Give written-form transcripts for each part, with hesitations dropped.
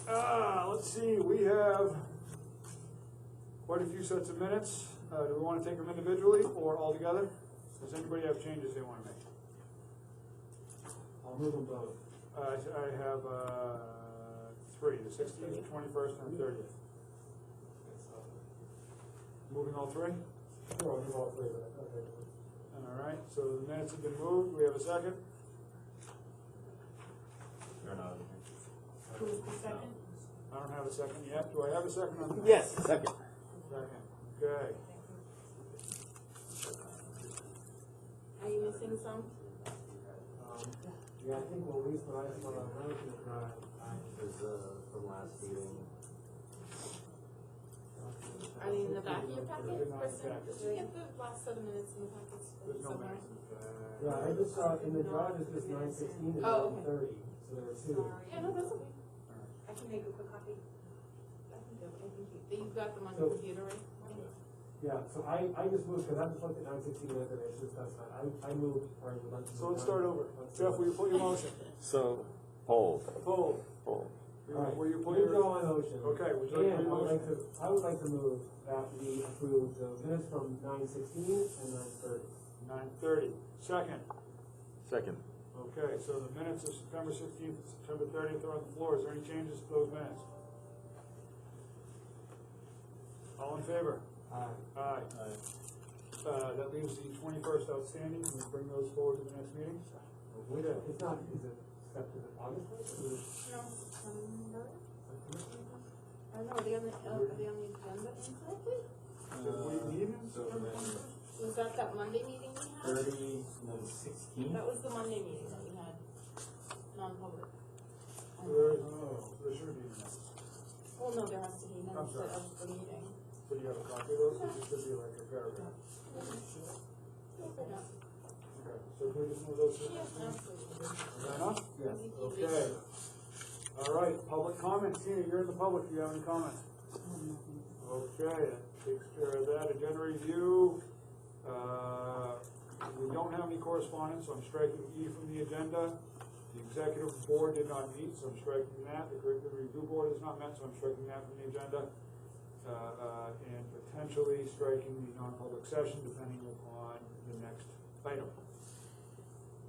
Let's see, we have quite a few sets of minutes. Do we want to take them individually or all together? Does anybody have changes they want to make? I'll move them both. I have three, the 16th, the 21st, and the 30th. Moving all three? Sure, I'll move all three, but okay. All right, so the minutes have been moved. Do we have a second? Who's the second? I don't have a second yet. Do I have a second on the minutes? Yes, second. Second. Okay. Are you missing some? Yeah, I think at least what I saw on Mountain Drive Was from last meeting. Are they in the back of your packet? They're not Kristen? back. Did you get the last 7 minutes in the packets There's no somewhere? minutes. Yeah, I just saw in the drive it's just 9:16 and Oh, okay. 9:30, so there were two. Yeah, no, that's okay. I can make a quick copy. I can do it. I think you've got them on So- your computer, right? Yeah, so I just moved, because I just looked at 9:16 and it's just that's fine. I moved part of the bunch. So let's start over. Jeff, will you pull your motion? So, hold. Hold. Hold. Will you pull You your... go on motion. Okay, would you like to And pull your motion? I would like to move that we approve the minutes from 9:16 and 9:30. 9:30. Second. Second. Okay, so the minutes of September 16th and September 30th are on the floor. Is there any changes to those minutes? All in favor? Aye. That leaves the 21st outstanding. Can we bring those forward to the next meeting? It's not, is it set to the August first? No, September? I don't know, are they on the agenda incorrectly? We need them? Was that Monday meeting we had? 30, and then 16. That was the Monday meeting that we had, non-public. There should be minutes. Well, no, there has to be minutes sorry. of the meeting. So you have a copy of those? It should be like a paragraph. Yeah. Okay, so can we just move those to the Yeah, next meeting? absolutely. Is that enough? Yeah. Okay. All right, public comment. Tina, you're in the public. Do you have any comments? Okay, that takes care of that. Agenda review. We don't have any correspondence, so I'm striking E from the agenda. The executive board did not meet, so I'm striking that. The curriculum review board has not met, so I'm striking that from the agenda. And potentially striking the non-public session depending upon the next item.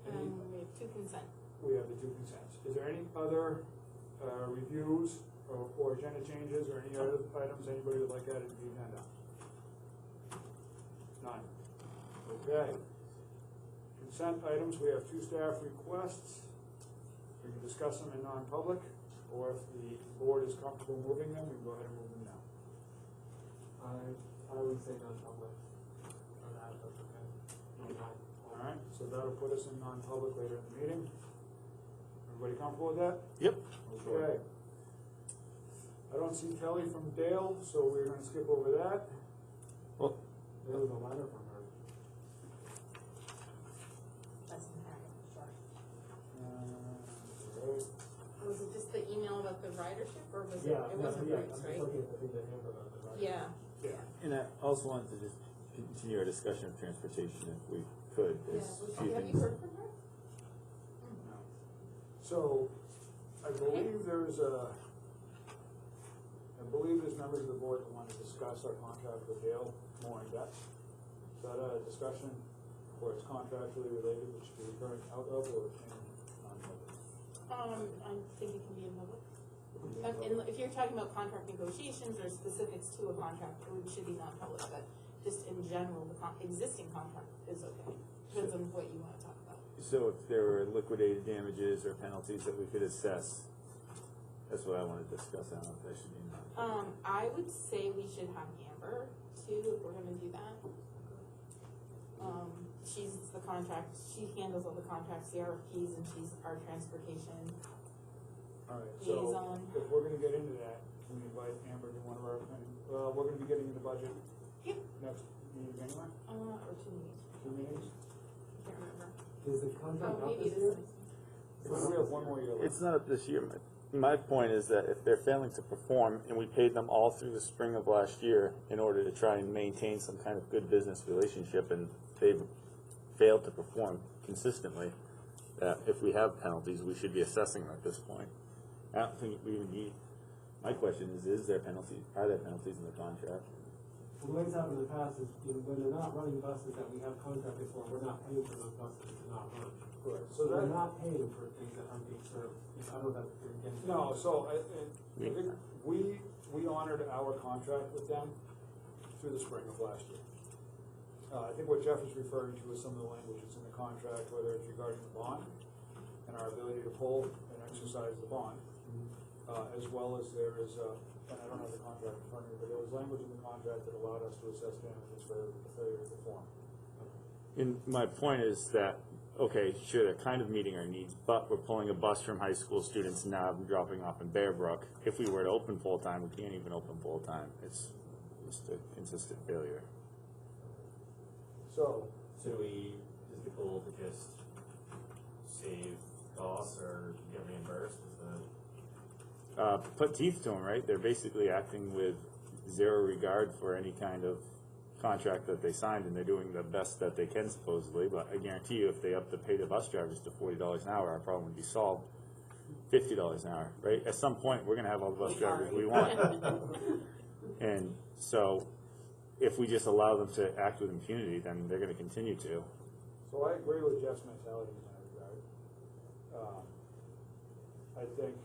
We have 2 consent. We have the 2 consents. Is there any other reviews or agenda changes or any other items anybody would like added to the agenda? None. Okay. Consent items, we have 2 staff requests. We can discuss them in non-public, or if the board is comfortable moving them, we can go ahead and move them now. I would say non-public. Or that, that's okay. All right, so that'll put us in non-public later in the meeting. Everybody comfortable with that? Yep. Okay. I don't see Kelly from Dale, so we're gonna skip over that. Well, There was a letter from her. That's in the packet, sure. Right. Was it just the email about the ridership, or was it, Yeah, it wasn't yeah, Bruce, I'm right? just looking at the thing that Amber wrote, right? Yeah. Yeah. and I also wanted to just continue our discussion of transportation if we could. Yeah. There's a few Have things. you heard from her? So, I believe there's members of the board that want to discuss our contract with Dale more in depth. Is that a discussion where it's contractually related, which we current out of, or in non-public? I think it can be in public. If you're talking about contract negotiations or specifics to a contract, it should be non-public, but just in general, the existing contract is okay. Depends on what you want to talk about. So if there were liquidated damages or penalties that we could assess, that's what I want to discuss. I don't know if that should be non. I would say we should have Amber too, if we're gonna do that. She's the contract, she handles all the contracts, the RFPs, and she's our transportation. All right, so Liaison. if we're gonna get into that, we invite Amber to one of our, we're gonna be getting into budget Yep. next meeting anyway, Or 2 meetings, 2 meetings. I can't remember. Is the contract Oh, up maybe this this year? is. We have one more year left. It's not up this year. My point is that if they're failing to perform, and we paid them all through the spring of last year in order to try and maintain some kind of good business relationship, and they've failed to perform consistently, if we have penalties, we should be assessing them at this point. I don't think we even need My question is there penalties, are there penalties in the contract? The way it's happened in the past is, you know, when they're not running buses that we have contracted for, we're not paying for those buses to not run. Correct. So we're not paying for things that aren't being served. I don't know if you're getting. No, so I think we honored our contract with them through the spring of last year. I think what Jeff is referring to is some of the language that's in the contract, whether it's regarding the bond and our ability to pull and exercise the bond, as well as there is, and I don't have the contract in front of me, but there was language in the contract that allowed us to assess damages for the failure to perform. And my point is that, okay, sure, they're kind of meeting our needs, but we're pulling a bus from high school students now and dropping off in Bear Brook. If we were to open full-time, we can't even open full-time. It's just a consistent failure. So, So is the goal to just save costs or get reimbursed? Is that Put teeth to them, right? They're basically acting with zero regard for any kind of contract that they signed, and they're doing the best that they can supposedly, but I guarantee you if they up to pay the bus drivers to $40 an hour, our problem would be solved. $50 an hour, right? At some point, we're gonna have all the bus drivers we want. And so, if we just allow them to act with impunity, then they're gonna continue to. so I agree with Jeff's mentality in that regard. I think,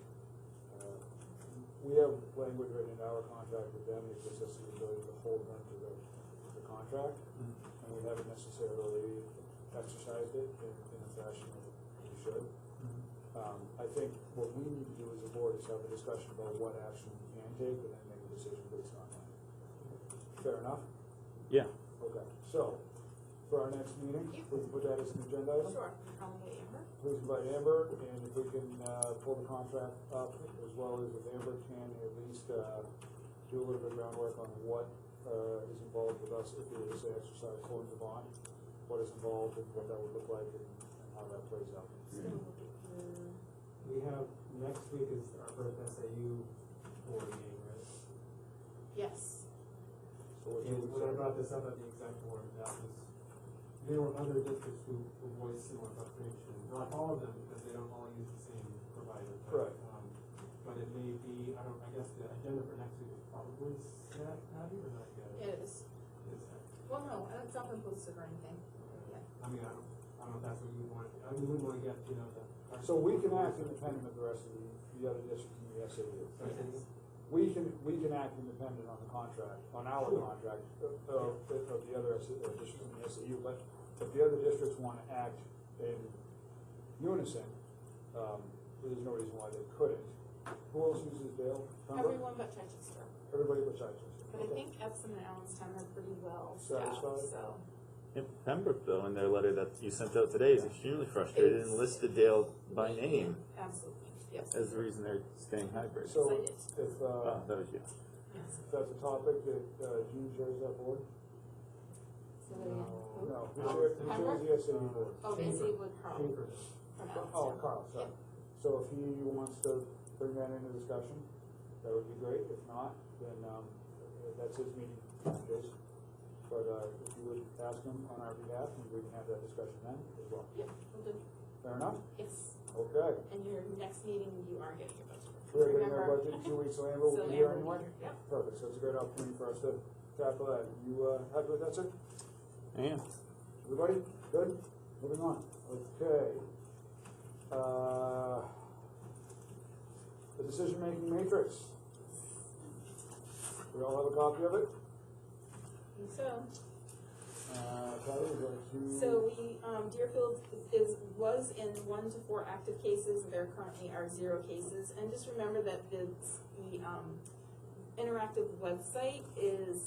we have language written in our contract with them that gives us the ability to hold them to the contract, and we haven't necessarily exercised it in a fashion that we should. I think what we need to do as a board is have a discussion about what action we can take, and then make a decision based on that. Fair enough? Yeah. Okay, so, for our next meeting, we can put that as an agenda item? Sure, I'll invite Amber. Please invite Amber, and if we can, pull the contract up, as well as if Amber can at least, do a little bit of groundwork on what, is involved with us if we were to say exercise holding the bond, what is involved and what that would look like and how that plays out. We have, next week is our first SAU board meeting, right? Yes. So what you And would when I say- brought this up at the exec board, that was, there were other districts who voiced similar frustration. Not all of them, because they don't all use the same provider. Right. But it may be, I guess the agenda for next week is probably set, Abby, or not yet? It is. It's set. Well, no, it's not been posted or anything. Okay. Yeah. I mean, I don't know if that's what you want, we wouldn't wanna get, you know, the. So we can act independent of the rest of the other districts in the SAU. Yes. We can act independent on the contract, on our contract, of the other districts in the SAU, but if the other districts wanna act in unison, there's no reason why they couldn't. Who else uses Dale? Pembroke? Everyone but Chichester. Everybody but Chichester. But I Okay. think Epsom and Allenstown are pretty well staffed, Satisfied? so. Yep, Pembroke, though, in their letter that you sent out today is extremely frustrated and listed Dale by name Absolutely, yes. as the reason they're staying hybrid. So Excited. if, Oh, that was you. Yes. if that's a topic that Gene chairs that board? So that again. Who? No, who chairs the SAU board? Oh, basically with Carl. Chambers. From Oh, Allenstown. Carl, sorry. So if he wants to bring that into discussion, that would be great. If not, then, that's his meeting, Jason. But, if you would ask him on our behalf, and we can have that discussion then as well. Yep, we'll do. Fair enough? Yes, Okay. and your next meeting, you are getting your budget. We're getting our Remember? budget in 2 weeks, so Amber will So be here Amber will anyway? be here, yep. Perfect, so it's a great opportunity for us to tackle that. You, happy with that, sir? Yeah. Everybody, good? Moving on. Okay. The decision-making matrix. We all have a copy of it? I think so. Patty, would you like to? So we, Deerfield was in 1 to 4 active cases, there currently are 0 cases, and just remember that the interactive website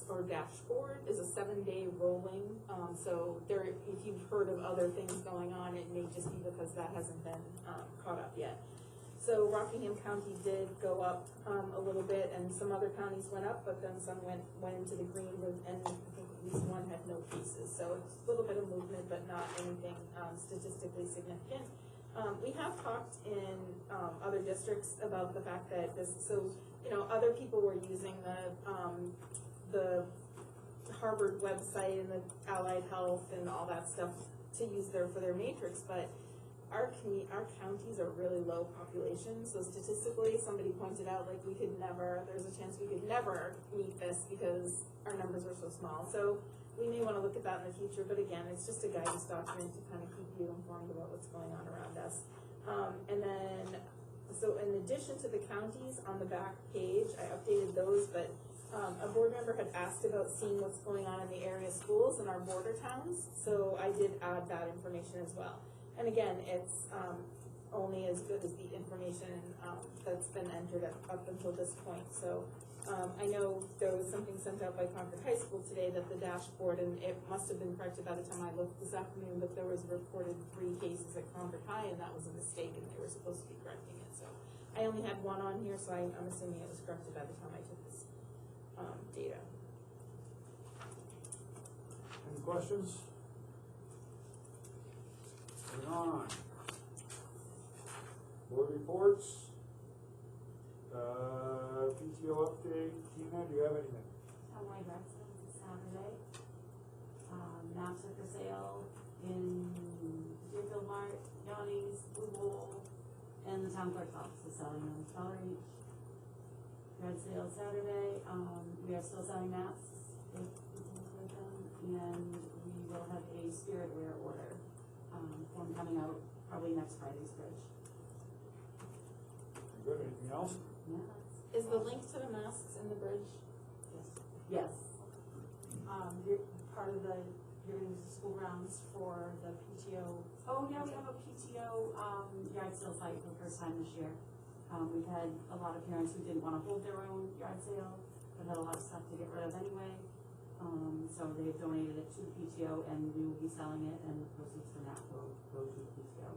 or dashboard is a 7-day rolling, so there, if you've heard of other things going on, it may just be because that hasn't been, caught up yet. So Rockingham County did go up, a little bit, and some other counties went up, but then some went into the green, and I think at least one had no cases, so it's a little bit of movement, but not anything, statistically significant. We have talked in, other districts about the fact that other people were using the Harvard website and the Allied Health and all that stuff to use for their matrix, but our counties are really low population, so statistically, somebody pointed out, like, there's a chance we could never meet this because our numbers are so small. So we may wanna look at that in the future, but again, it's just a guidance document to kind of keep you informed about what's going on around us. And then, so in addition to the counties on the back page, I updated those, but a board member had asked about seeing what's going on in the area schools in our border towns, so I did add that information as well. And again, it's only as good as the information that's been entered up until this point. So I know there was something sent out by Concord High School today that the dashboard, and it must have been corrected by the time I looked this afternoon, but there was reported 3 cases at Concord High, and that was a mistake, and they were supposed to be correcting it. So I only had 1 on here, so I'm assuming it was corrected by the time I took this data. Any questions? Moving on. Board reports. PTO update. Tina, do you have anything? Townwide rec sale this Saturday. Maps are for sale in Deerfield Mart, Yanni's, Blue Bowl, and the town clerk's office is selling them. $1 each. Red sale Saturday. We are still selling maps if you can afford them, and we will have a spirit wear order form coming out probably next Friday's bridge. Good. Anything else? Yeah. Is the link to the masks in the bridge? Yes. You're part of the, you're gonna use the school grounds for the PTO. Oh, yeah, we have a PTO, yard sale site for the first time this year. We've had a lot of parents who didn't wanna hold their own yard sale, but had a lot of stuff to get rid of anyway. So they've donated it to the PTO, and we will be selling it, and the proceeds from that will go to the PTO.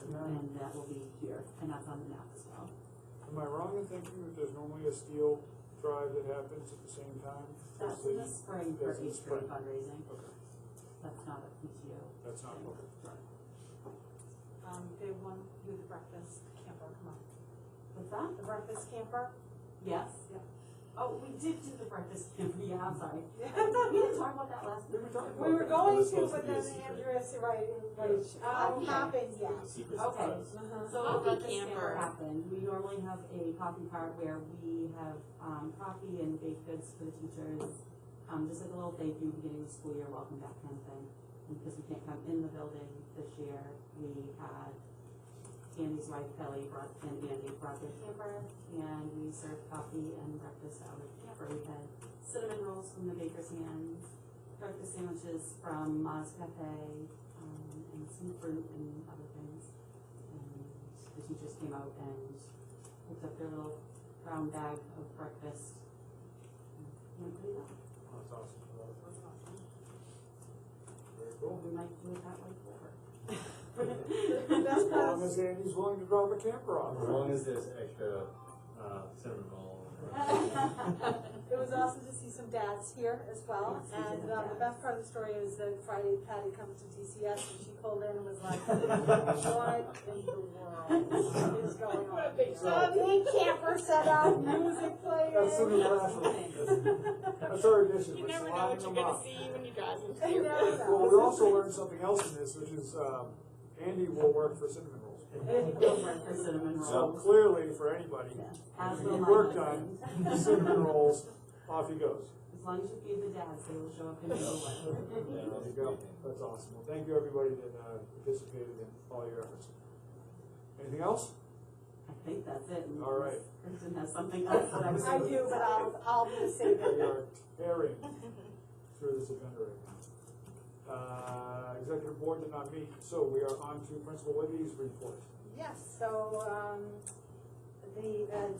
And that will be here, and that's on the map as well. Am I wrong in thinking that there's normally a steel drive that happens at the same time? That's in the spring for That's in the Easter spring. fundraising. Okay, That's not a PTO. that's not, okay. They want to do the breakfast camper, come on. What's that? The breakfast camper? Yes? Yeah. Oh, we did do the breakfast camper, yeah, I'm sorry. We didn't talk about that last week. We were going to, but then Andrea said, right, Okay. happened, yeah. The secret Okay. surprise. So Coffee the breakfast camper. camper happened. We normally have a coffee cart where we have coffee and baked goods for the teachers. Just like a little thank you beginning of the school year, welcome back kind of thing. And because we can't come in the building this year, we had Andy's wife Kelly and Andy brought their camper, and we served coffee and breakfast out of the camper. We had cinnamon rolls from the baker's hands, breakfast sandwiches from Ma's Cafe, and some fruit and other things. And the teachers came out and picked up their little brown bag of breakfast. And went pretty well. That's awesome. Very cool. We might do it that way forever. As long as Andy's willing to drop a camper off. As long as there's extra cinnamon roll. It was awesome to see some dads here as well, Yes, we did and have the dads. best part of the story is that Friday Patty comes to DCS and she called in and was like, what in the world is going on here? Big camper set up, music playing. That's the new raffle. That's our addition. You We're never know sliding what you're them gonna up. see when you drive into You your never know. Well, we also learned something else in this, which is Andy will work for cinnamon rolls. And go for cinnamon rolls. So clearly, for anybody, As when will you my work husband. done, cinnamon rolls, off he goes. As long as you feed the dads, they will show up in your way. There you go. That's awesome. Well, thank you everybody that participated in all your efforts. Anything else? I think that's it. All right. Kristen has something else that I was. I do, but I'll be safe. We are tearing through this agenda right now. Executive board did not meet, so we are on to Principal Libby's report. Yes, so,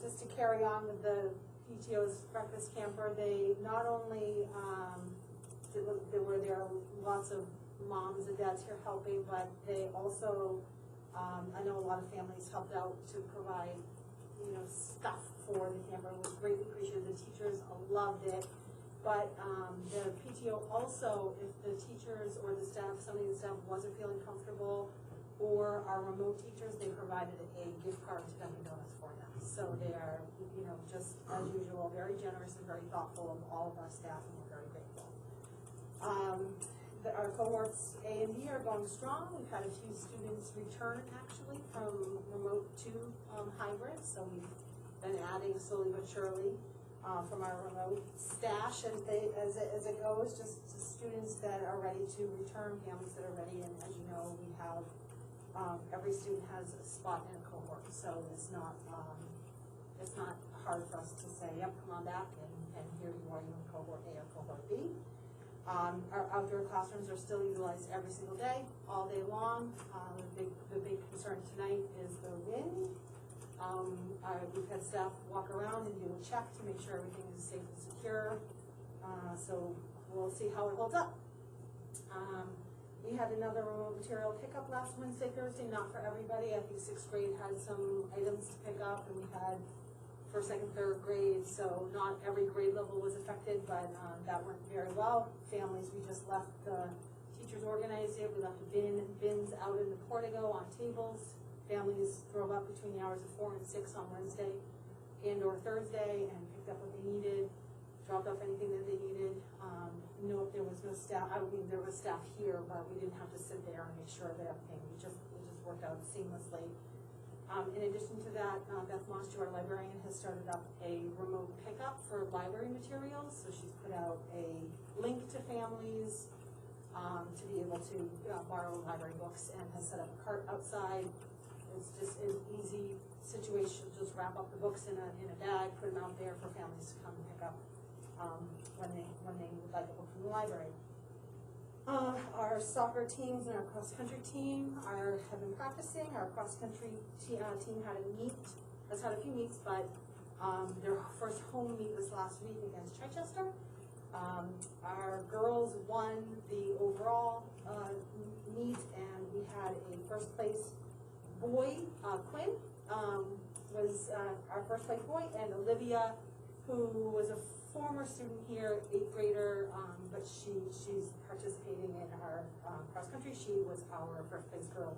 just to carry on with the PTO's breakfast camper, they not only, there are lots of moms and dads here helping, but they also, I know a lot of families helped out to provide, stuff for the camper. It was greatly appreciated. The teachers loved it. But the PTO also, if the teachers or the staff, somebody in the staff wasn't feeling comfortable, or our remote teachers, they provided a gift card to Dunkin' Donuts for them. So they are, just as usual, very generous and very thoughtful of all of our staff, and we're very grateful. our cohorts A and B are going strong. We've had a few students return actually from remote to hybrid, so we've been adding slowly but surely from our remote stash as it goes, just students that are ready to return, families that are ready, and as you know, we have every student has a spot in a cohort, so it's not hard for us to say, yep, come on back, and here you are, you're in cohort A or cohort B. Our outdoor classrooms are still utilized every single day, all day long. The big concern tonight is the wind. We've had staff walk around and do a check to make sure everything is safe and secure. So we'll see how it holds up. We had another remote material pickup last Wednesday, Thursday, not for everybody. I think 6th grade had some items to pick up, and we had first, second, third grade, so not every grade level was affected, but that went very well. Families, we just left the teachers organized it. We left bins out in the portico on tables. Families drove up between the hours of 4 and 6 on Wednesday and or Thursday and picked up what they needed, dropped off anything that they needed. No, there was no staff. I mean, there was staff here, but we didn't have to sit there and make sure that everything. It just worked out seamlessly. In addition to that, Beth Moster, our librarian, has started up a remote pickup for library materials. So she's put out a link to families to be able to borrow library books, and has set up a cart outside. It's just an easy situation. Just wrap up the books in a bag, put them out there for families to come and pick up when they would like a book from the library. Our soccer teams and our cross-country team have been practicing. Our cross-country team has had a few meets, but their first home meet was last week against Chichester. Our girls won the overall meet, and we had a first place boy, Quinn, was our first place boy, and Olivia, who was a former student here, 8th grader, but she's participating in our cross country. She was our first place girl.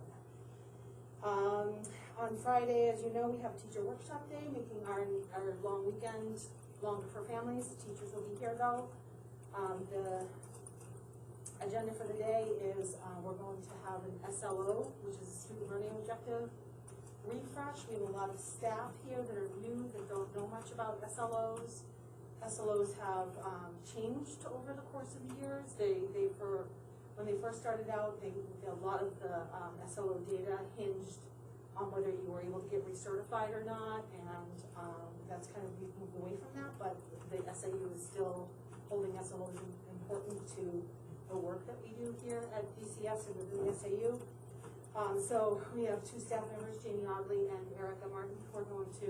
On Friday, as you know, we have a teacher workshop day, making our long weekend longer for families. The teachers will be here though. The agenda for the day is we're going to have an SLO, which is a student learning objective refresh. We have a lot of staff here that are new, that don't know much about SLOs. SLOs have changed over the course of the years. When they first started out, a lot of the SLO data hinged on whether you were able to get recertified or not, and that's kind of, we've moved away from that, but the SAU is still holding SLOs important to the work that we do here at DCS and within the SAU. So we have 2 staff members, Jamie Oddley and Erica Martin, who are going to,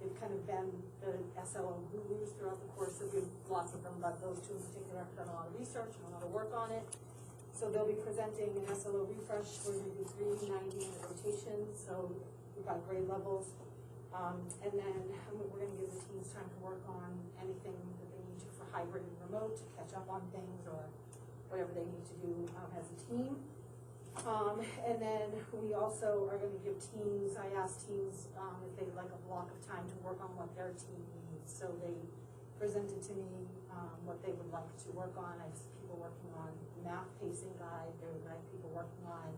they've kind of been the SLO gurus throughout the course of, we have lots of them, but those 2 in particular have done a lot of research and a lot of work on it. So they'll be presenting an SLO refresh. We're going to do 3 90-minute rotations, so we've got grade levels. And then we're going to give the teams time to work on anything that they need to for hybrid and remote, to catch up on things or whatever they need to do as a team. And then we also are going to give teams, I asked teams if they'd like a block of time to work on what their team needs. So they presented to me what they would like to work on. I have people working on math pacing guide. There were people working on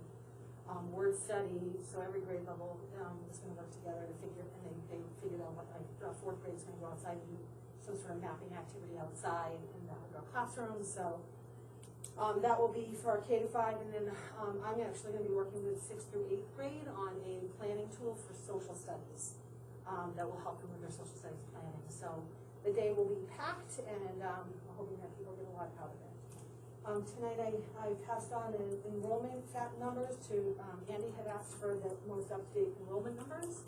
word study. So every grade level is going to work together to figure, and they figured out what, like 4th grade is going to go outside and do some sort of mapping activity outside in the outdoor classroom. So that will be for our K-5, and then I'm actually going to be working with 6th through 8th grade on a planning tool for social studies that will help them with their social studies planning. So the day will be packed, and I'm hoping that people get a lot out of it. Tonight I passed on enrollment numbers to, Andy had asked for the most up-to-date enrollment numbers.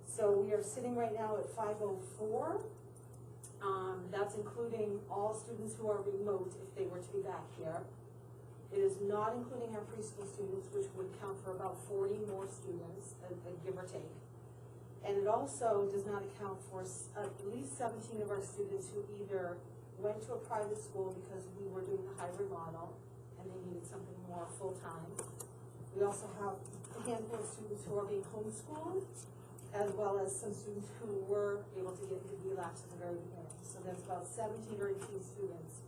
So we are sitting right now at 504. That's including all students who are remote if they were to be back here. It is not including our preschool students, which would count for about 40 more students, give or take. And it also does not account for at least 17 of our students who either went to a private school because we were doing the hybrid model and they needed something more full-time. We also have a handful of students who are being homeschooled, as well as some students who were able to get into VLAX at the very beginning. So there's about 17 or 18 students.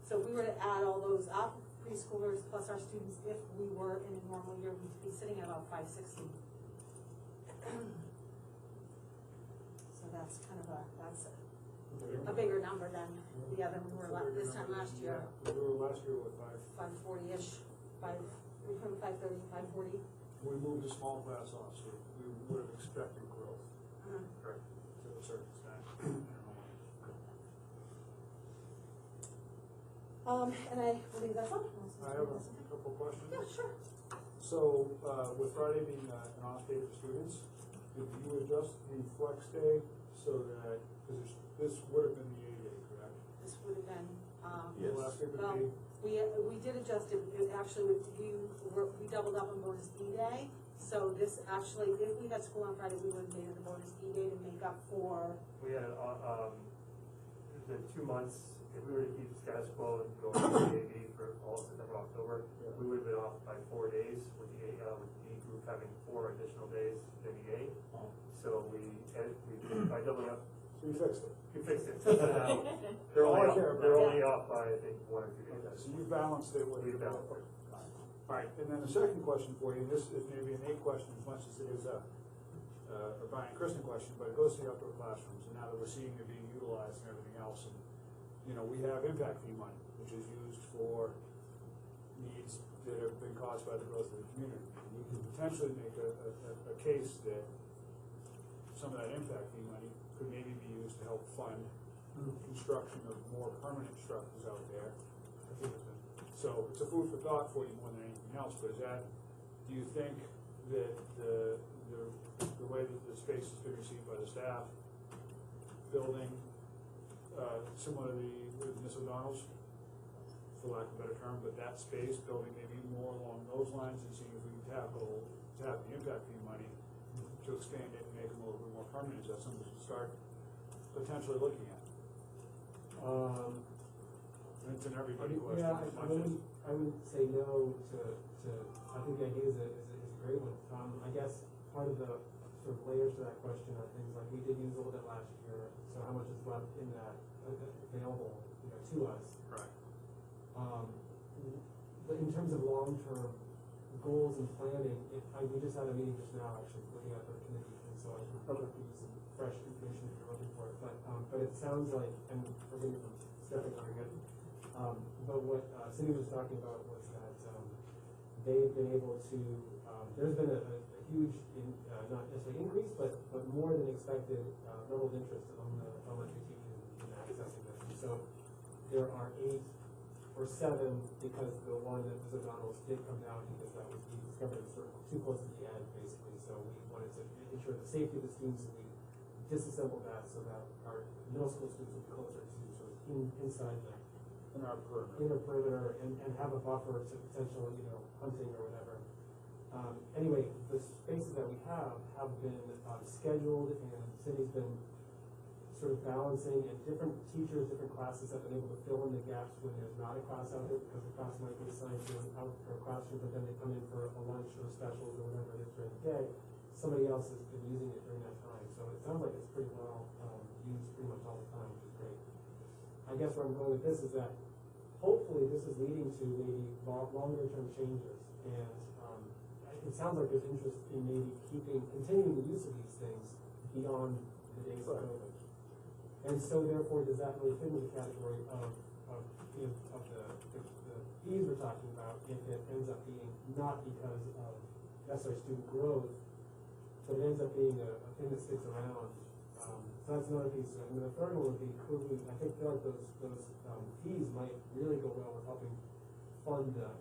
So if we were to add all those up, preschoolers plus our students, if we were in a normal year, we'd be sitting at about 560. So that's kind of a bigger number than we were this time last year. Yeah, we were last year with 540-ish, between 530 and 540. we moved a small class off, so we would have expected growth. Correct. To a certain extent. And I believe that's all. I have a couple questions. Yeah, sure. So, with Friday being an off day for students, did you adjust the flex day so that, because this would have been the A day, correct? This would have been, Yes. The last day would well, be, we did adjust it, we doubled up on bonus B day. So this actually, if we had school on Friday, we would have made it a bonus B day to make up for, We had, the 2 months, if we were to keep the status quo and go to the AAB for all September, October, we would have been off by 4 days with the B group having 4 additional days than the A. So by doubling up, so you fixed it. we fixed it. They're All I only, care they're about. only off by, I think, 1 or 2 days. Okay, so you balanced it with. We balanced it. Alright, and then the second question for you, this is maybe an Nate question as much as it is a Brian Kristen question, but it goes to the outdoor classrooms, and now that we're seeing it being utilized and everything else, and, you know, we have impact fee money, which is used for needs that have been caused by the growth of the community. And you can potentially make a case that some of that impact fee money could maybe be used to help fund construction of more permanent structures out there. So it's a food for thought for you more than anything else, but is that, do you think that the way that the space has been received by the staff, building, similar to the Miss O'Donnell's, for lack of a better term, but that space, building maybe more along those lines and seeing if we can tap the impact fee money to expand it and make them a little bit more permanent, is that something we should start potentially looking at? It's an everybody question. Yeah, as I much as- wouldn't say no to, I think the idea is a great one. I guess part of the sort of layers to that question are things like we did use a little bit last year, so how much is left in that available, you know, to us. Right. But in terms of long-term goals and planning, we just had a meeting just now actually looking at the committee, and so I can probably give you some fresh information if you're looking for it. But it sounds like, and forgive me for stepping on it, but what Cindy was talking about was that they've been able to, there's been a huge, not necessarily increase, but more than expected level of interest among the elementary teachers in accessing this. And so there are 8 or 7 because the one that was O'Donnell's did come down because that was, we discovered it was sort of too close to the edge basically. So we wanted to ensure the safety of the students, and we disassembled that so that our middle school students would be closer to sort of inside the In our perimeter. inner perimeter and have a buffer to potential, you know, hunting or whatever. Anyway, the spaces that we have been scheduled, and Cindy's been sort of balancing, and different teachers, different classes have been able to fill in the gaps when there's not a class out there, because the class might be assigned to an outdoor classroom, but then they come in for a lunch or specials or whatever it is during the day. Somebody else has been using it during that time, so it sounds like it's pretty well used pretty much all the time, which is great. I guess where I'm going with this is that hopefully this is leading to maybe longer term changes, and it sounds like there's interest in maybe continuing the use of these things beyond the days of COVID. And so therefore, does that really fit into the category of the fees we're talking about if it ends up being not because of necessarily student growth, but it ends up being a thing that sticks around? So that's another piece. And then the third one would be, could we, I think feel like those fees might really go well with helping fund the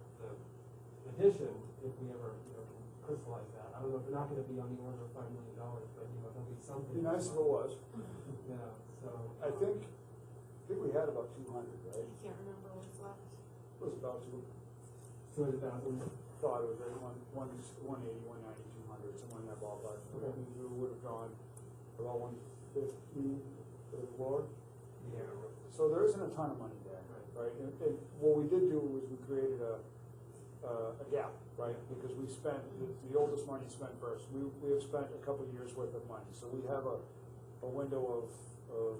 addition if we ever, you know, can crystallize that. I don't know if they're not going to be on the order of $5 million, but you know, there'll be something. It'd be nice if it was. Yeah. So I think we had about 200, right? I can't remember what's left. It was about 200,000. thought it was right, 180, 190, 200, somewhere in that ballpark. Okay. We would have gone about 150 to the floor. Yeah. So there isn't a ton of money there, right? And what we did do was we created a gap, right? Because we spent, the oldest money spent first. We have spent a couple of years worth of money. So we have a window of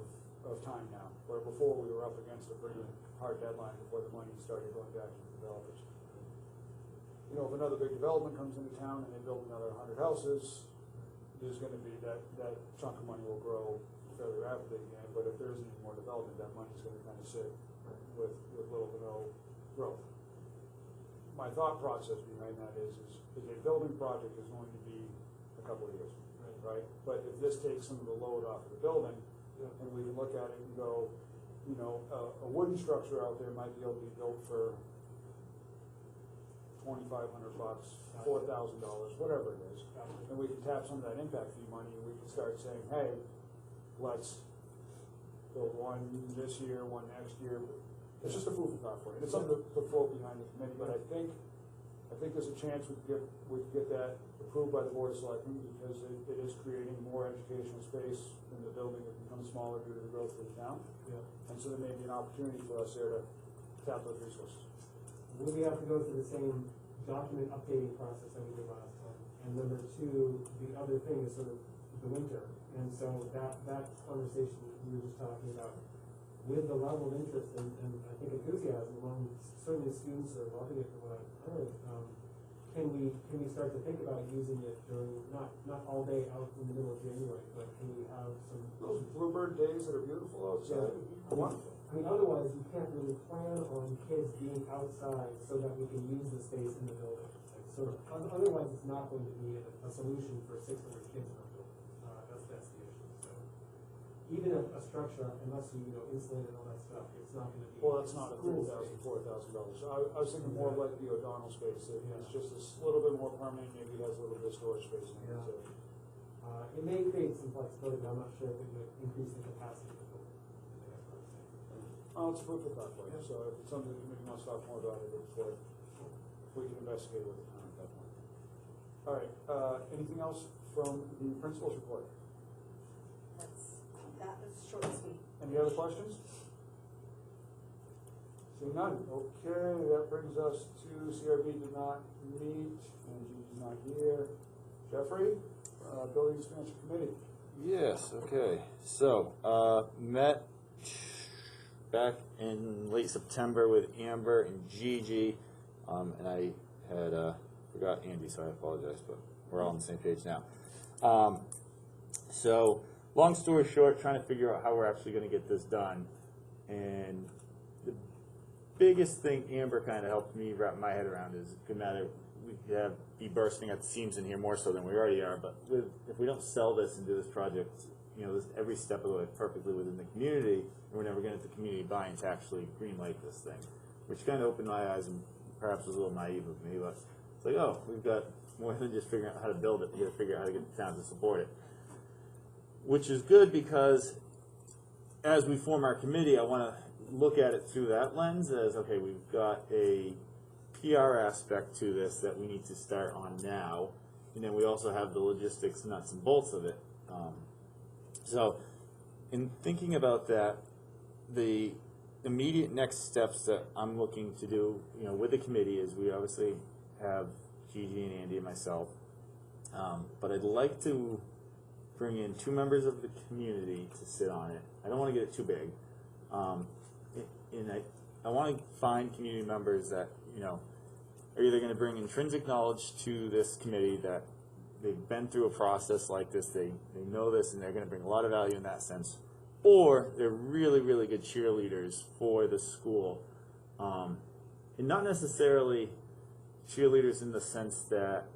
of time now, where before we were up against a pretty hard deadline before the money started going back to the developers. You know, if another big development comes into town and they build another 100 houses, there's gonna be, that chunk of money will grow fairly rapidly again, but if there isn't any more development, that money's gonna kind of sit with little to no growth. My thought process behind that is a building project is going to be a couple of years, right? But if this takes some of the load off of the building, and we can look at it and go, you know, a wooden structure out there might be able to be built for $2,500, $4,000, whatever it is. And we can tap some of that impact fee money and we can start saying, hey, let's build one this year, one next year. It's just a food for thought for you. It's something to float behind the committee, but I think there's a chance we could get that approved by the Board of Selectmen because it is creating more educational space in the building that becomes smaller due to the growth of the town. Yeah. And so there may be an opportunity for us there to tap those resources. Would we have to go through the same document updating process that we did last time? And number two, the other thing is sort of the winter. And so that conversation we were just talking about, with the level of interest and I think enthusiasm among certainly students are loving it from what I've heard, can we start to think about using it during, not all day out in the middle of January, but can we have some... Those bluebird days that are beautiful outside, wonderful. I mean, otherwise you can't really plan on kids being outside so that we can use the space in the building. Like, sort of, otherwise it's not going to be a solution for 600 kids in our building. That's the issue. So even a structure, unless you insulate and all that stuff, it's not going to be. Well, that's not a $3,000, $4,000. So I was thinking more of like the O'Donnell space. It's just a little bit more permanent. Maybe it has a little bit of storage space in it. Yeah. It may create some flexibility, but I'm not sure if it would increase the capacity of the building. Oh, it's a food for thought for you. So if it's something that maybe wants to talk more about it, we can investigate with the town at that point. All right. Anything else from the principal's report? That is short and sweet. Any other questions? Seeing none. Okay, that brings us to CRB did not meet, and Gigi's not here. Jeffrey, Building Expansion Committee. Yes, okay. So, met back in late September with Amber and Gigi, and I had forgot Andy, so I apologize, but we're all on the same page now. So, long story short, trying to figure out how we're actually going to get this done, and the biggest thing Amber kind of helped me wrap my head around is no matter we could be bursting at the seams in here more so than we already are, but if we don't sell this and do this project, this every step of the way perfectly within the community, we're never going to get the community buy-in to actually greenlight this thing, which kind of opened my eyes and perhaps was a little naive of me, but it's like, oh, we've got more than just figuring out how to build it. You got to figure out how to get the town to support it, which is good because as we form our committee, I want to look at it through that lens as, okay, we've got a PR aspect to this that we need to start on now, and then we also have the logistics, nuts and bolts of it. So in thinking about that, the immediate next steps that I'm looking to do, with the committee is we obviously have Gigi and Andy and myself, but I'd like to bring in 2 members of the community to sit on it. I don't want to get it too big, and I want to find community members that are either going to bring intrinsic knowledge to this committee, that they've been through a process like this, they know this, and they're going to bring a lot of value in that sense, or they're really, really good cheerleaders for the school, and not necessarily cheerleaders in the sense that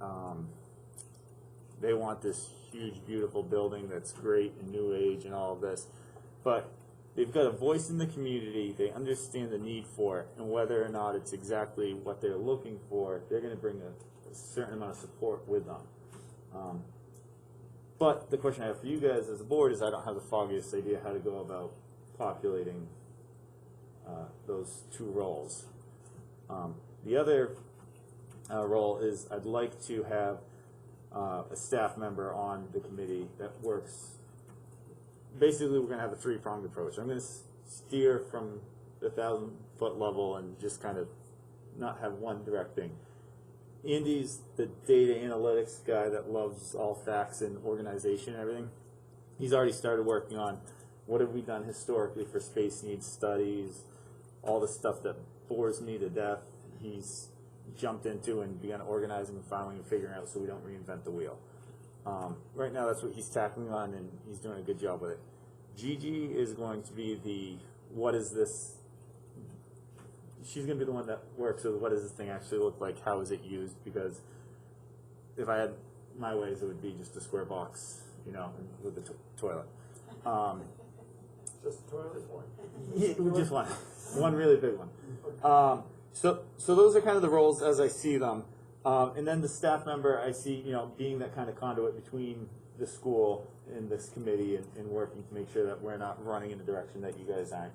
they want this huge, beautiful building that's great and new age and all of this, but they've got a voice in the community, they understand the need for it, and whether or not it's exactly what they're looking for, they're going to bring a certain amount of support with them. But the question I have for you guys as a board is I don't have the foggiest idea how to go about populating those 2 roles. The other role is I'd like to have a staff member on the committee that works. Basically, we're going to have a 3-pronged approach. I'm going to steer from the 1,000-foot level and just kind of not have one direct thing. Andy's the data analytics guy that loves all facts and organization and everything. He's already started working on what have we done historically for space needs studies, all the stuff that bores me to death, he's jumped into and begun organizing and filing and figuring out so we don't reinvent the wheel. Right now that's what he's tackling on, and he's doing a good job with it. Gigi is going to be the, what is this, she's going to be the one that works with what does this thing actually look like, how is it used, because if I had my ways it would be just a square box, you know, with the toilet. Just a toilet one. Yeah, just one really big one. So those are kind of the roles as I see them. And then the staff member, I see, you know, being that kind of conduit between the school and this committee and working to make sure that we're not running in a direction that you guys aren't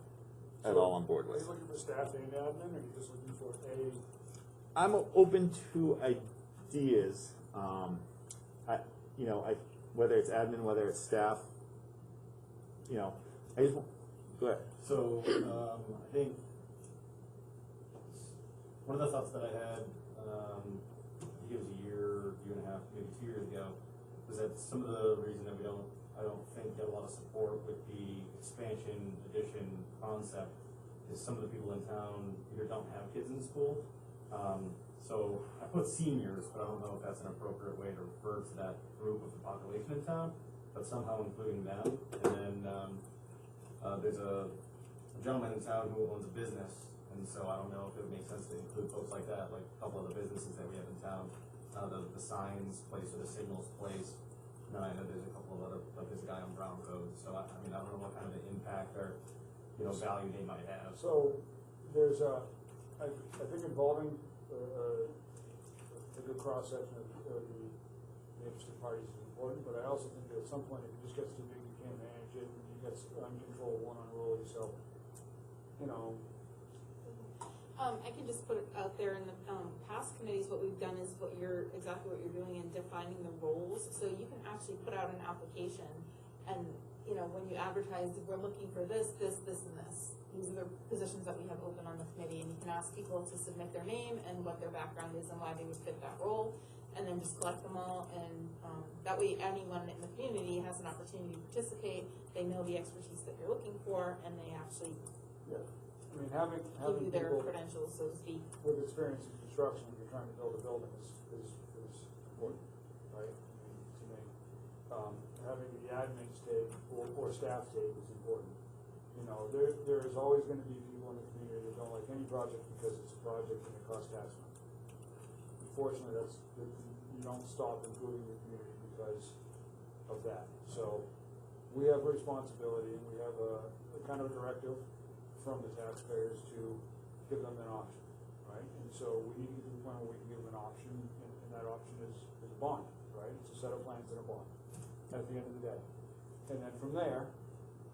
at all on board Are with. you looking for staff and admin, or are you just looking for a? I'm open to ideas. Whether it's admin, whether it's staff, you know, I just want, go ahead. So, I think one of the thoughts that I had, I think it was a year and a half, maybe 2 years ago, was that some of the reason that I don't think get a lot of support with the expansion addition concept is some of the people in town either don't have kids in school. So I put seniors, but I don't know if that's an appropriate way to refer to that group of the population in town, but somehow including them. And then there's a gentleman in town who owns a business, and so I don't know if it would make sense to include folks like that, like a couple of the businesses that we have in town, the signs place or the signals place. And I know there's a couple of other, like there's a guy on Brown Road, so I mean, I don't know what kind of an impact or, you know, value they might have. So there's I think involving a good cross section of the interested parties is important, but I also think that at some point if it just gets too big, you can't manage it, and you get uncontrolled, one unruly. So, you know. I can just put it out there in the past committees, what we've done is exactly what you're doing in defining the roles. So you can actually put out an application and, you know, when you advertise, we're looking for this, this, this, and this. These are the positions that we have open on the committee, and you can ask people to submit their name and what their background is and why they would fit that role, and then just collect them all, and that way anyone in the community has an opportunity to participate. They know the expertise that you're looking for, and they actually Yeah. I mean, having give you their people credentials, so to speak. with experience in construction, when you're trying to build a building is important, right? I mean, to me, having the admin take or staff take is important. You know, there is always going to be people in the community that don't like any project because it's a project and it costs tax money. Unfortunately, you don't stop improving your community because of that. So we have a responsibility, and we have a kind of a directive from the taxpayers to give them an option, right? And so we need to get to the point where we can give them an option, and that option is a bond, right? It's a set of plans and a bond at the end of the day. And then from there,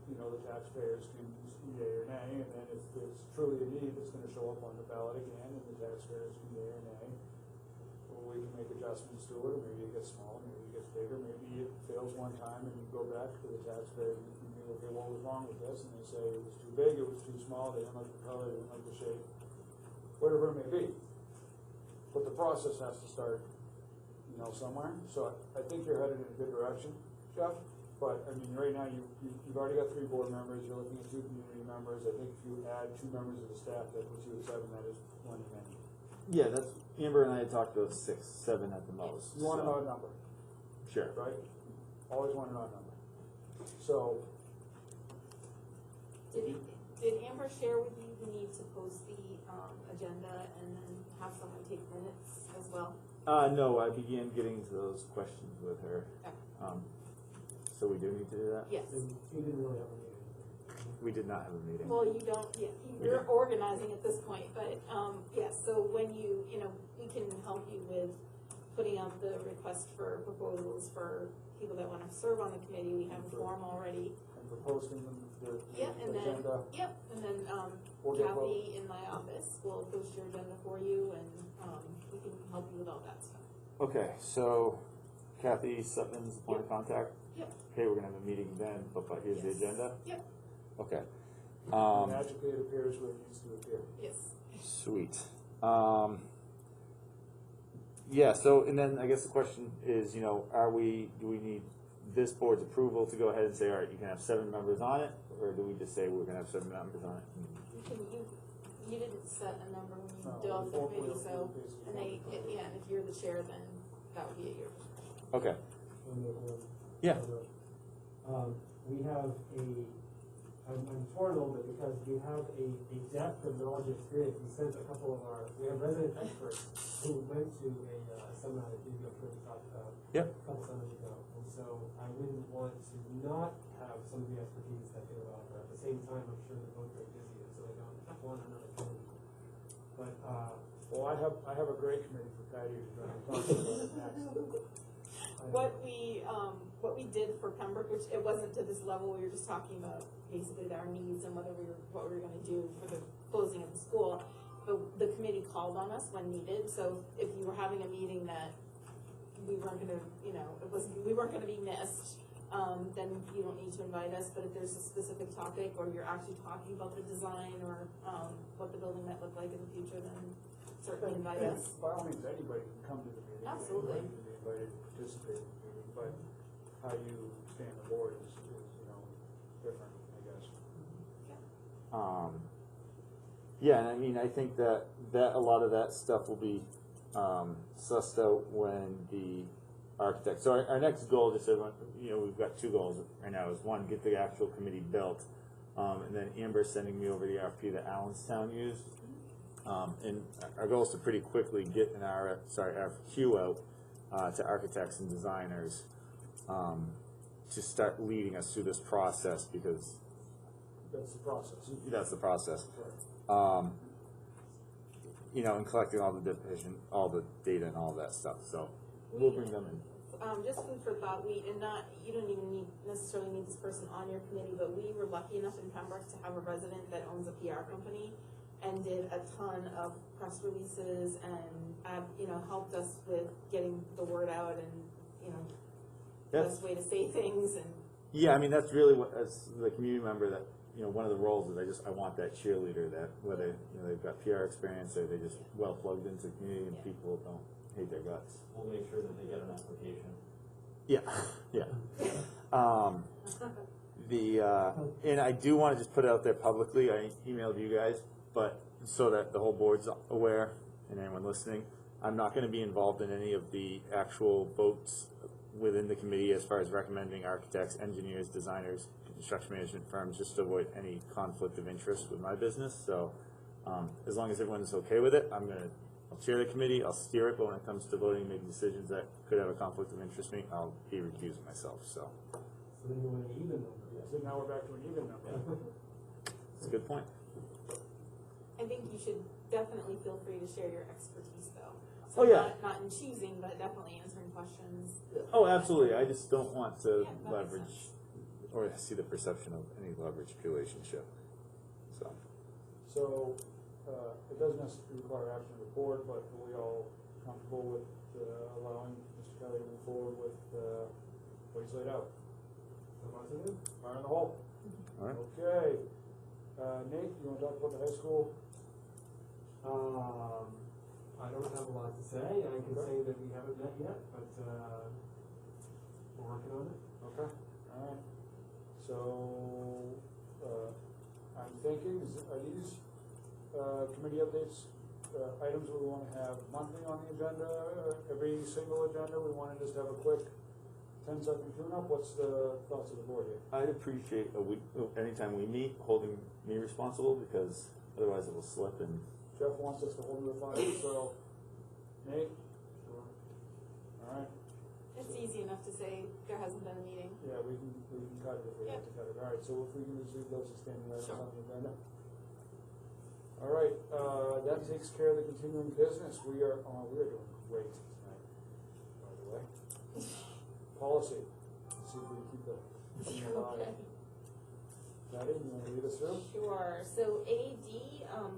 you know, the taxpayers can yea or nay, and then if it's truly a need, it's gonna show up on the ballot again, and the taxpayers can yea or nay. Or we can make adjustments to it, or maybe it gets smaller, maybe it gets bigger, maybe it fails one time, and you go back to the taxpayers and you go, okay, what was wrong with this? And they say it was too big, it was too small, they didn't like the color, they didn't like the shape, whatever it may be. But the process has to start, you know, somewhere. So I think you're headed in a good direction, Jeff. But I mean, right now you've already got 3 board members. You're looking at 2 community members. I think if you add 2 members of the staff, that puts you at 7. That is plenty many. Yeah, that's, Amber and I had talked about 6, 7 at the most. You want an so. odd number, Sure. right? Always want an odd number. So Did Amber share with you the need to post the agenda and then have someone take minutes as well? No, I began getting to those questions with her. Okay. So we do need to do that? Yes. And you didn't really have a meeting. We did not have a meeting. Well, you don't, yeah, you're organizing at this point, but, yes, so when you know, we can help you with putting out the request for proposals for people that wanna serve on the committee. We have a form already. and for posting the Yeah, and then, agenda. yep, and then, We'll get Kathy in my office will post your agenda for you, and, we can help you with all that stuff. Okay, so Kathy Sutton's the point of contact? Yep. Okay, we're gonna have a meeting then, but here's the Yes. agenda? Yep. Okay. Magically it appears where it needs to appear. Yes. Sweet. Yeah, so, and then I guess the question is, you know, do we need this board's approval to go ahead and say, all right, you can have 7 members on it, or do we just say we're gonna have 7 members on it? You didn't set a number when you No, did off the we'll- committee, we'll- so, we'll and and if you're the chair, then that would be at your discretion. Okay. Yeah. We have I'm torn a little bit because we have a depth of knowledge and experience. We sent a couple of we have resident experts who went to a seminar that you talked about Yep. a couple summers ago. And so I wouldn't want to not have some of the expertise that they would offer. At the same time, I'm sure they're both very busy, and so they don't want another committee. But, Well, I have a great committee for patio, we're gonna talk about it next. What we did for Pembroke, which it wasn't to this level, we were just talking about basically our needs and what we were gonna do for the closing of the school. But the committee called on us when needed, so if you were having a meeting that we weren't gonna, we weren't gonna be missed, then you don't need to invite us, but if there's a specific topic, or you're actually talking about the design, or, what the building might look like in the future, then certainly invite us. By all means, anybody can come to the meeting. Absolutely. Anybody can be invited to participate in the meeting, but how you stand the board is different, I guess. Yeah, and I mean, I think that a lot of that stuff will be sussed out when the architect. So our next goal, just so everyone, we've got 2 goals right now. Is one, get the actual committee built, and then Amber's sending me over the RFP that Allenstown used. And our goal is to pretty quickly get an RFQ out to architects and designers to start leading us through this process, because That's the process. that's the process. Correct. And collecting all the data and all that stuff. So we'll bring them in. Just food for thought, you don't even necessarily need this person on your committee, but we were lucky enough in Pembroke to have a resident that owns a PR company and did a ton of press releases and, helped us with getting the word out and, best way to say things and. Yeah, I mean, that's really what, as the community member, that, one of the roles is I want that cheerleader, that whether, they've got PR experience or they just well plugged into the community and people don't hate their guts. We'll make sure that they get an application. Yeah, yeah. And I do want to just put it out there publicly, I emailed you guys, but so that the whole board's aware and anyone listening, I'm not going to be involved in any of the actual votes within the committee as far as recommending architects, engineers, designers, construction management firms, just to avoid any conflict of interest with my business. So as long as everyone's okay with it, I'll chair the committee, I'll steer it, but when it comes to voting, making decisions that could have a conflict of interest in me, I'll be recusing myself. So then you want an even number. So now we're back to an even number. it's a good point. I think you should definitely feel free to share your expertise, though. So Oh, yeah. Not in choosing, but definitely answering questions. Oh, absolutely. I just don't want to Yeah, that makes leverage or see the perception of any leverage relationship. So, It doesn't necessarily require action of the board, but are we all comfortable with allowing Mr. Kelly to move forward with what he's laid out? Fire in the hole. all right. Okay. Nate, you want to talk about the high school? I don't have a lot to say. I can say that we haven't met yet, but we're working on it. Okay. All right. So, I'm thinking, are these committee updates items we want to have monthly on the agenda, every single agenda? We want to just have a quick 10-second tune-up? What's the thoughts of the board here? I'd appreciate a week, anytime we meet, holding me responsible, because otherwise it will slip and. Jeff wants us to hold you to 5, so Nate? Sure. All right. It's easy enough to say there hasn't been a meeting. Yeah, we can cut it if we have to cut it. All right, so if we can just leave those as standing items Sure. on the agenda. All right, that takes care of the continuing business. We are doing great tonight, by the way. Policy. Let's see if we can keep the thing alive. Okay. Patty, you want to lead us through? Sure. So AD,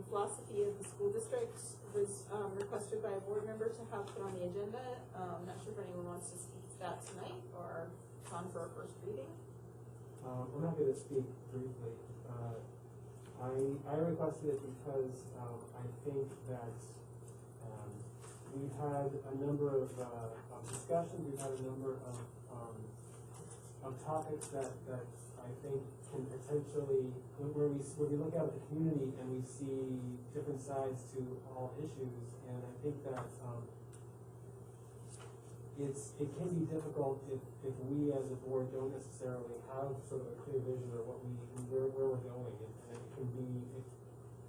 philosophy of the school district, was requested by a board member to have put on the agenda. Not sure if anyone wants to speak to that tonight or it's on for a first reading. I'm happy to speak briefly. I requested it because I think that we've had a number of discussions, we've had a number of topics that I think can potentially, where we look out at the community and we see different sides to all issues, and I think that, it can be difficult if we as a board don't necessarily have sort of a clear vision of where we're going, and it can be,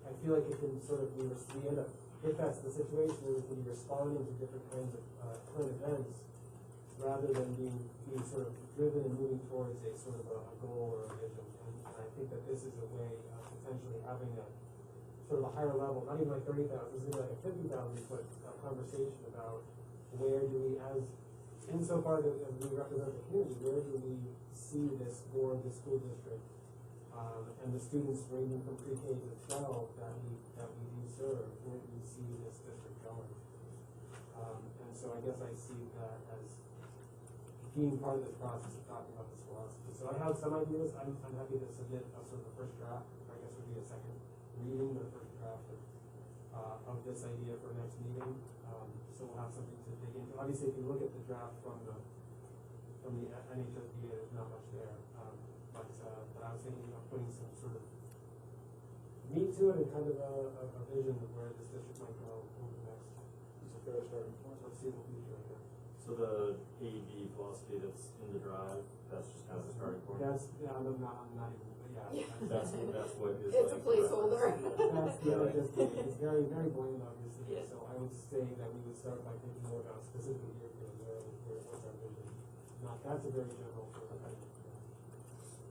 I feel like it can sort of be, we end up, if that's the situation, we can be responding to different kinds of current events rather than being sort of driven and moving towards a sort of a goal or a vision. And I think that this is a way of potentially having a sort of a higher level, not even like 30,000, this is like a 50,000 foot conversation about where do we, as insofar that we represent the community, where do we see this board, the school district, and the students ranging from pre-K to 12 that we do serve, where do we see this district going? And so I guess I see that as being part of this process of talking about this philosophy. So I have some ideas. I'm happy to submit a sort of the first draft. I guess would be a second reading, the first draft of this idea for next meeting. So we'll have something to dig into. Obviously, if you look at the draft from the NHSBA, there's not much there. But I was thinking of putting some sort of meat to it and kind of a vision of where this district might go over the next. It's a fair starting point. Let's see the future. I guess. So the AED philosophy that's in the drive, that's just kind of a starting point. That's, yeah, I'm not even, but yeah. That's what is. It's a placeholder. That's the NHSBA. It's very, very bland, obviously. Yeah. So I would say that we would start by thinking more about specifically here, what's our vision. Not, that's a very general sort of idea.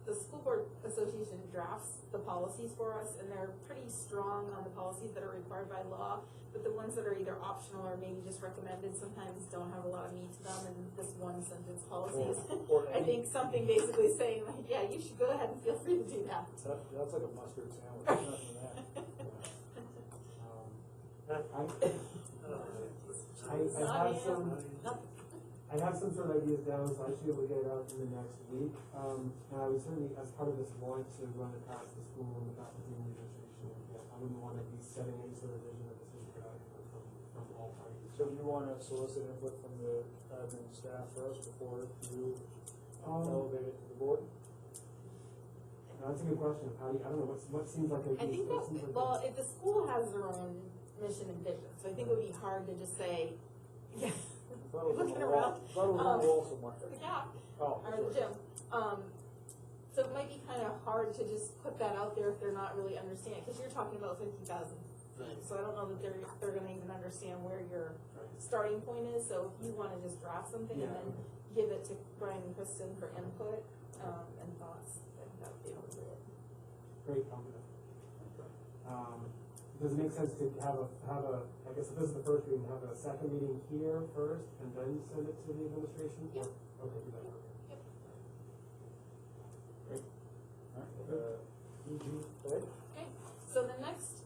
The school board association drafts the policies for us, and they're pretty strong on the policies that are required by law, but the ones that are either optional or maybe just recommended sometimes don't have a lot of meat to them, and this one sentence policies. Or I think something basically saying like, yeah, you should go ahead and feel free to do that. That's like a mustard sandwich, there's nothing in that. I have some sort of ideas down, so I should be able to get it out in the next week. And I would certainly, as part of this, want to run it past the school and the faculty and administration. I wouldn't want to be setting any sort of vision or decision from all parties. So do you want to solicit input from the admin staff first before you elevate it to the board? That's a good question. How do you, I don't know, what seems like a I think that, well, if the school has their own mission and vision, so I think it would be hard to just say, yeah. Looking around. Thought it was on the wall somewhere. Yeah, Oh, or the gym. So it might be kind of hard to just put that out there if they're not really understanding, because you're talking about 50,000 feet. So I don't know that they're going to even understand where your starting point is. So if you want to just draft something and then give it to Brian and Kristen for input and thoughts, I think that would be able to do it. Great compliment. Does it make sense to have a, I guess if this is the first reading, have a second meeting here first and then send it to the administration? Yep. Okay, do that. Yep. Great. EG, right? Okay, so the next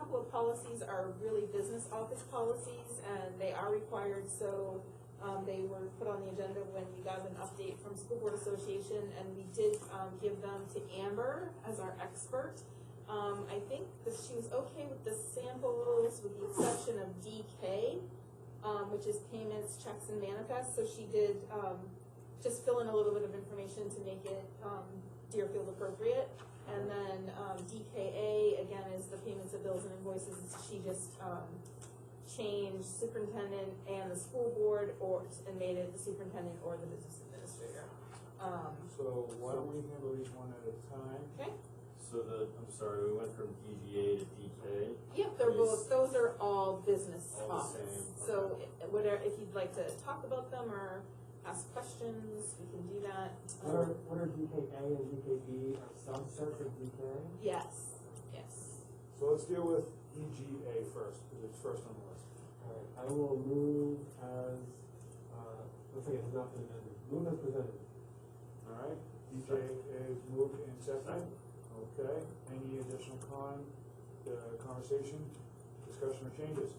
couple of policies are really business office policies, and they are required, so they were put on the agenda when we got an update from School Board Association, and we did give them to Amber as our expert. I think that she was okay with the samples with the exception of DK, which is payments, checks, and manifests, so she did just fill in a little bit of information to make it Deerfield appropriate. And then DKA, again, is the payments of bills and invoices. She just changed superintendent and the school board and made it the superintendent or the business administrator. So why don't we handle each one at a time? Okay. So I'm sorry, we went from DGA to DK. Yep, they're both, those are all business All the office. same, So whatever, if you'd like to talk about them or ask questions, we can do that. What are DKA and DKB? Are subsets of DK? Yes, yes. So let's deal with EGA first, because it's first on the list. Alright, I will move as, looks like it has not been amended. Move as presented. All right, EGA is moved and seconded. Okay, any additional conversation, discussion, or changes?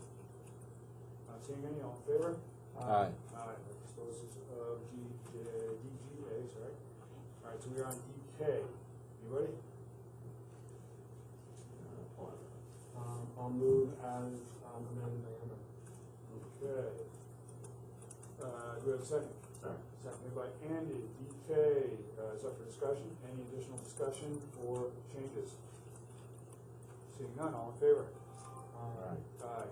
Not seeing any, all in favor? Aye. Aye, that disposes of DGA, sorry. All right, so we're on DK. You ready? I'll move as amended by Amber. Okay. Do we have a second? Sorry. Seconded by Andy. DK, is up for discussion. Any additional discussion or changes? Seeing none, all in favor? Aye. Aye.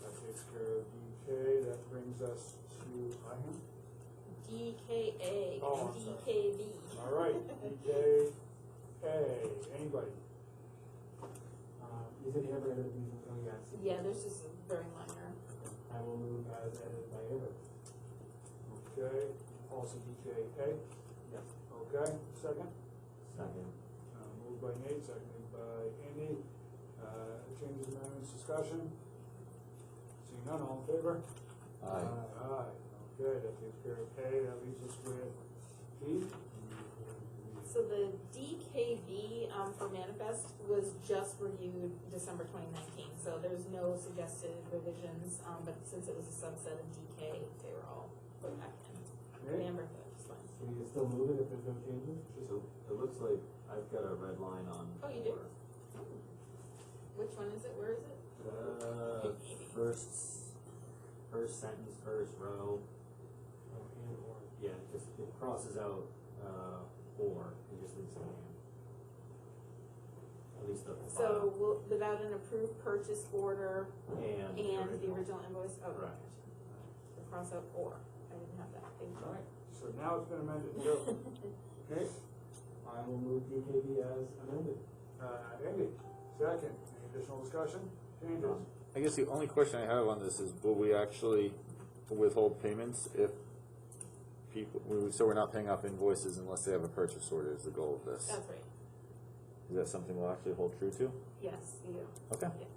That takes care of DK. That brings us to IHAM. DKA Oh, and I'm sorry. DKV. All right, DKA. Anybody? You said you have any other reasons, oh, yes. Yeah, there's just a very minor. I will move as edited by Amber. Okay, also DKA. Yes. Okay, second. Second. Moved by Nate, seconded by Andy. Changes, amendments, discussion. Seeing none, all in favor? Aye. Aye. Okay, that takes care of A. That leaves us with P. So the DKV for manifest was just reviewed December 2019, so there's no suggested revisions, but since it was a subset of DK, they were all put back in. Okay. Amber, that's fine. So you can still move it if there's no changes? So it looks like I've got a red line on. Oh, you do? Which one is it? Where is it? First sentence, first row, And or. yeah, it crosses out, or, it just leaves it in. At least the So without an approved purchase order and and the original invoice, oh, Right. gotcha. The cross out or, I didn't have that, thank you. All right, so now it's been amended. Go. Okay, I will move DKB as amended. Andy, second. Any additional discussion? Changes? I guess the only question I have on this is, will we actually withhold payments if people, so we're not paying off invoices unless they have a purchase order is the goal of this? That's right, Is that something we'll actually hold true to? yes, you do, Okay. yes.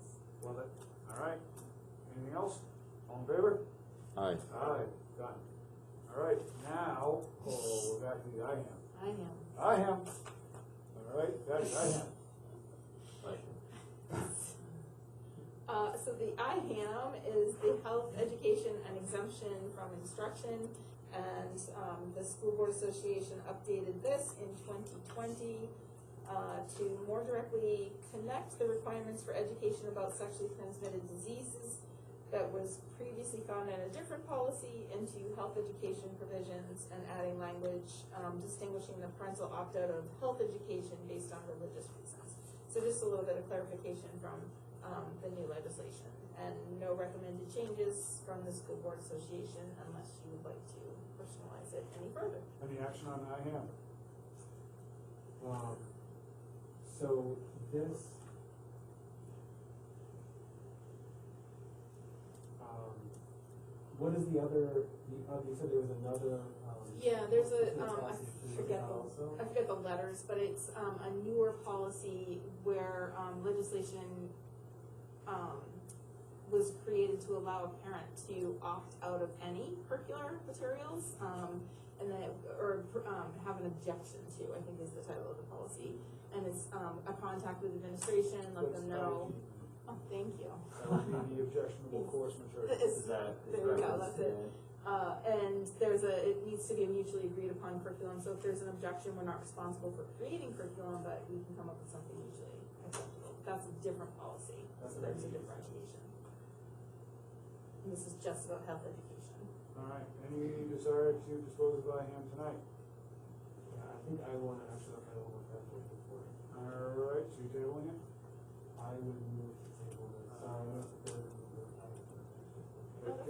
Well, that, all right. Anything else? All in favor? Aye. Aye, done. All right, now, we're back to the IHAM. I am. IHAM. All right, that is IHAM. So the IHAM is the health, education, and exemption from instruction, and the School Board Association updated this in 2020 to more directly connect the requirements for education about sexually transmitted diseases that was previously found in a different policy into health education provisions and adding language distinguishing the parental opt-out of health education based on religious reasons. So just a little bit of clarification from the new legislation, and no recommended changes from the School Board Association unless you would like to personalize it any further. Any action on IHAM? So this, what is the other, you said there was another, Yeah, there's a, different I policy to forget that the, also? I forget the letters, but it's, a newer policy where, legislation, was created to allow a parent to opt out of any curricular materials, and then, have an objection to, I think is the title of the policy. And it's, a contact with administration, let them know. Oh, thank you. That would be the objectionable course material. It's- Is there we go, referenced that's it. in And it needs to be a mutually agreed upon curriculum, so if there's an objection, we're not responsible for creating curriculum, but we can come up with something mutually acceptable. That's a different policy, so there's a differentiation. And this is just about health education. All right, any desire to dispose of IHAM tonight? yeah, I think I want to actually look at a little more carefully before. All right, so you tabling it? I would move to table this. Oh, that's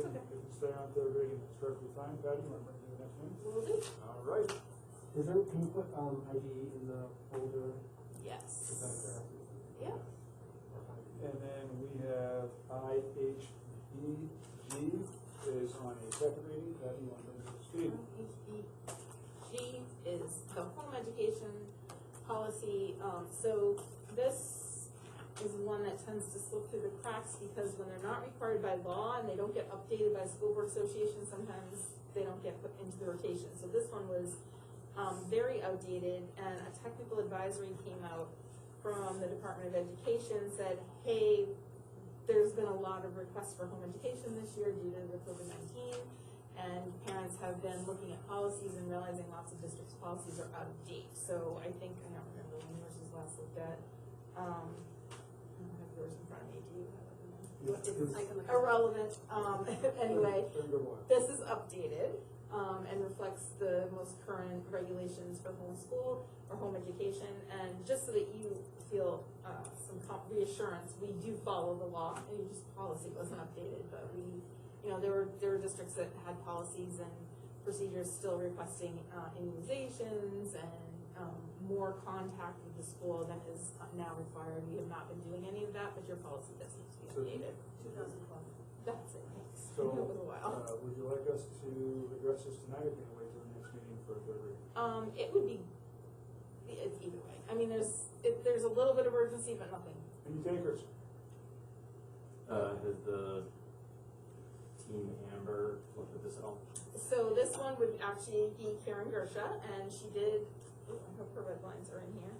okay. If you stay on third reading, it's perfectly fine. Patty, you want to bring it to the next meeting? Will do. All right. Is there, can you put, IGE in the folder? Yes. Is that correct? Yeah. And then we have IHBG is on a second reading. Patty, you want to bring it to speed? G is the home education policy, so this is one that tends to slip through the cracks because when they're not required by law and they don't get updated by school board association, sometimes they don't get put into the rotation. So this one was very outdated, and a technical advisory came out from the Department of Education, said, hey, there's been a lot of requests for home education this year due to the COVID-19, and parents have been looking at policies and realizing lots of districts' policies are out of date. So I think, I don't remember when yours was last looked at. I don't have yours in front of me, do you have it? It's like in the. Irrelevant, anyway, Bring the one. this is updated, and reflects the most current regulations for homeschool or home education, and just so that you feel, some reassurance, we do follow the law, and you just, policy wasn't updated, but we, there were districts that had policies and procedures still requesting, immunizations and, more contact with the school than is now required. We have not been doing any of that, but your policy does need to be updated. 2012. That's it, thanks. So, It was a while. would you like us to address this tonight, or can we wait till the next meeting for a third reading? It would be, it's either way. I mean, there's a little bit of urgency, but nothing. Any takers? Has the team Amber looked at this at all? So this one would actually be Karen Gersha, and she did, I hope her red lines are in here.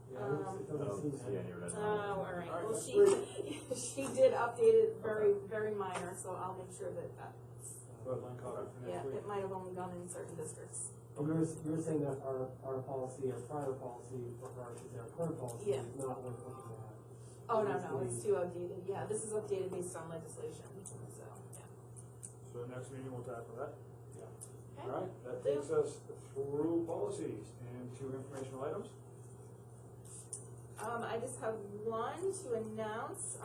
Yeah, Um, it I doesn't don't seem see that. any red Oh, lines. all right. All right, Well, that's she did update it very minor, so I'll make sure that that's, Red line copy for yeah, next week? it might have only gone in certain districts. You're saying that our policy, our prior policy for ours is our current policy Yeah. is not worth looking at. Oh, no, It needs to it's be- too outdated. Yeah, this is updated based on legislation, so, yeah. So next meeting we'll tackle that. Okay. All right, that takes us through policies and to informational items. I just have one to announce,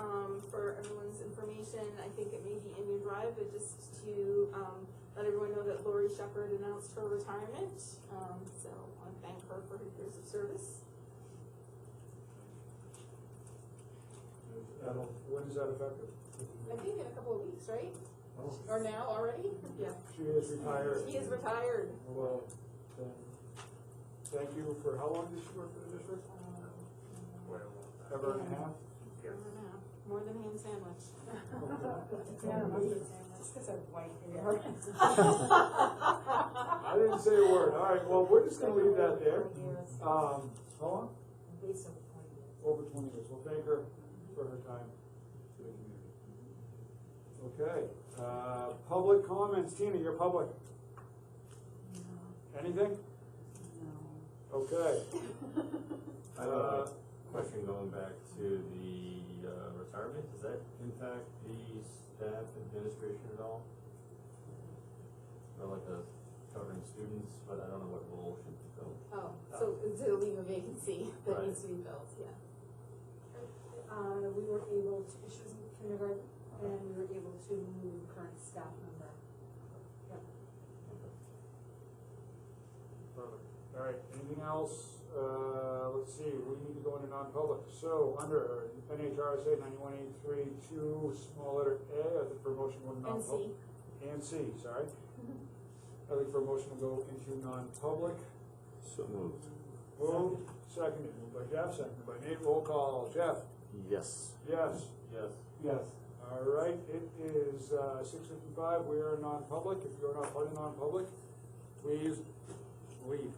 for everyone's information. I think it may be in your drive, but just to, let everyone know that Lori Shepherd announced her retirement. So I want to thank her for her years of service. When is that effective? I think in a couple of weeks, right? Oh. Or now already? Yeah. She is retired. He is retired. Well, then, thank you for, how long did she work for the district? Ever and a half? I don't know. More than ham sandwich. Just because of white hair. I didn't say a word. All right, well, we're just gonna leave that there. How long? At least over 20 years. Over 20 years. Well, thank her for her time to the community. Okay, public comments. Tina, you're public. Anything? No. Okay. I have a question going back to the retirement. Does that impact the staff administration at all? Or like covering students, but I don't know what role should be filled. Oh, so to leave a vacancy that Right. needs to be filled, yeah. We were able to, she was in kindergarten, and we were able to move current staff member. Yep. Perfect. All right, anything else? Let's see, we need to go into non-public. So, under NHRSA 9183(2), small letter A, I think for a motion to go into non-public. And C, sorry. I think for a motion to go into non-public. So moved. Moved, seconded, moved by Jeff, seconded by Nate. Roll call. Jeff? Yes. Yes. Yes. Yes. All right, it is 6:55. We are in non-public. If you're not part of non-public, please leave.